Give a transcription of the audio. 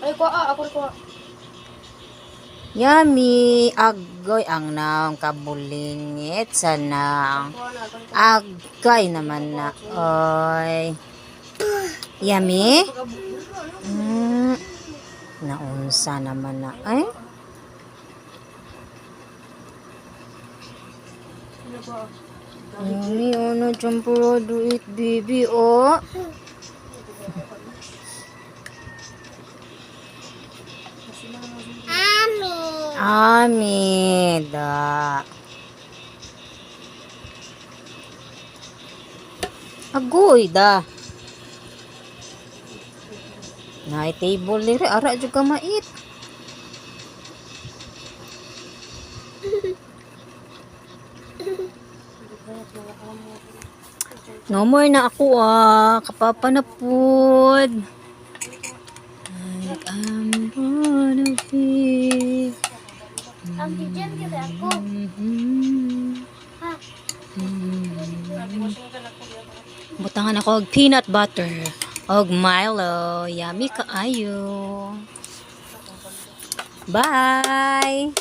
Ay, kuha, ako rin kuha. Yummy! Agoy ang naong kabulingit sa nang. Agay naman na. Oy. Yummy? Naunsa naman na. Ay? Yummy, ano dyan pala do it, baby, oh. Ami, da. Agoy, da. Nay table dire ara juga mait. No more na ako kapapa na pud. I'm gonna be. Ang kitchen kita ako. Butangan ako og peanut butter og Milo. Yummy kaayo. Bye.